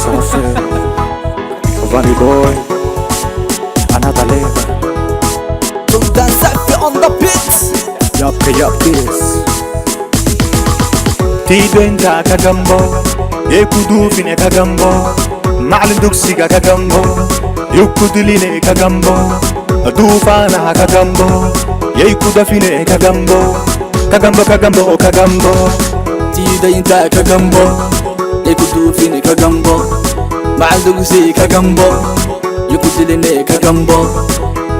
Safi, Vanny Boy, another level. Sultan Safi on the beat. Yapkis Tidenta kagambo Yekudufine kagambo Ma'lin duksiga kagambo Yukudiline kagambo Dufana kagambo Yekudafine kagambo Kagambo kagambo kagambo Tidenta kagambo Yekudufine kagambo Ma'lin kagambo Yukudiline kagambo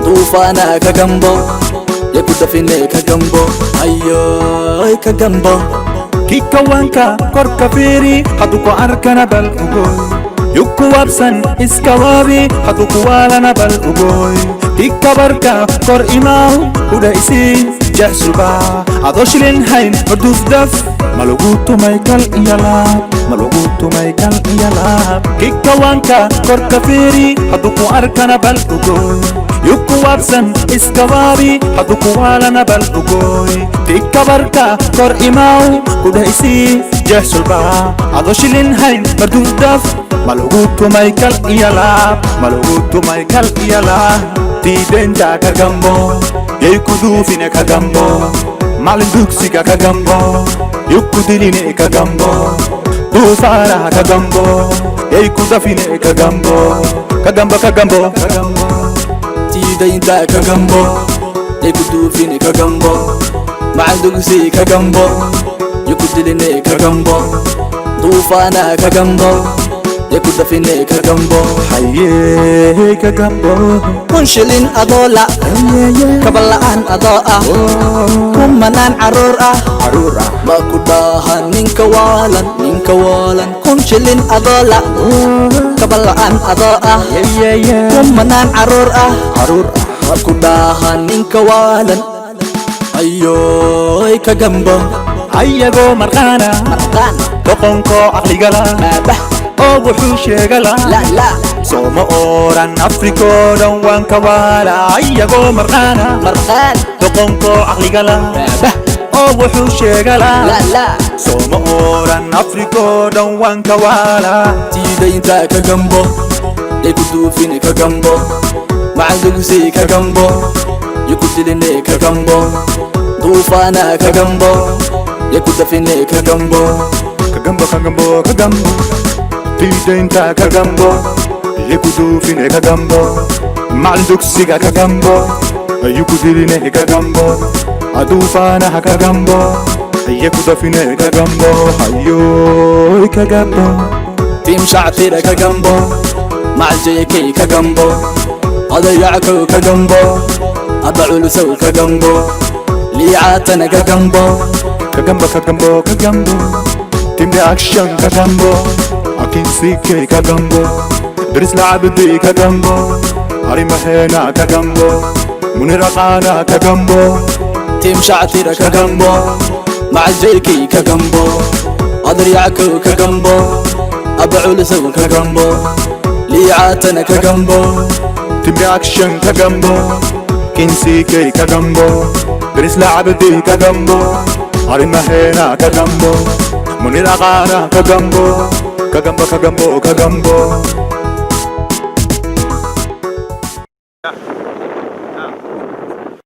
Dufana kagambo Yekudafine kagambo Ayo kagambo Kikawanka korka firi Haduko arkana bal ugoy Yukku wabsan iskawabi Haduko walana bal ugoy Kikabarka kor imaw Huda isi jahsuba Adoshilin hain marduf daf Malugutu maykal iyalab Malugutu maykal iyalab Kikawanka korka firi Haduko arkana bal ugoy Yukku wabsan iskawabi Haduku walana bal ugoy Tikabarka kor imaw Kuda isi jahsulba Adoshilin hain marduf daf Malugutu maykal iyalab Malugutu maykal iyalab Tidenta kagambo Yekudufine kagambo Malin duksiga kagambo Yukudiline kagambo Dufara kagambo Yekudafine kagambo Kagambo kagambo kagambo Tidenta kagambo Yekudufine kagambo Ma'lin kagambo Yukudiline kagambo Dufana kagambo Yekudafine kagambo Haye kagambo Kunshilin adola Kabalaan adoa Kumanan arura Arura Makudahan ninkawalan Kunshilin adola Kabalaan adoa Kumanan arura Arura Makudahan ninkawalan Ayo kagambo Ayago markana Markan Doqonko aqligala Mabah oo wuxuu sheegala la sooma oran Afriko dhan waan ka waala ayagoo marqaana Markan doqonko aqligala Mabah oo wuxuu sheegala la sooma oran Afriko dhan waan ka waala Tidenta kagambo Yekudufine kagambo Ma'lin kagambo Yukudiline kagambo Dufana kagambo Yekudafine kagambo Kagambo kagambo kagambo Tidenta kagambo Yekudufine kagambo Ma'lin duksiga kagambo Yukudiline kagambo Dufana kagambo Yekudafine kagambo Hayo kagambo Tim Sha'tira kagambo Ma'ljayki kagambo Adayako kagambo Ada'ulusaw kagambo Li'atana kagambo Kagambo kagambo kagambo Team reaction kagambo Akin CK kagambo Dris Labdi kagambo Arimahena kagambo Muniraqana kagambo Tim Sha'tira kagambo Ma'ljayki kagambo Adayako kagambo Ada'ulusaw kagambo Li'atana kagambo Team reaction kagambo Kin CK kagambo Dris Labdi kagambo Arimahena kagambo Muniraqana kagambo Kagambo kagambo kagambo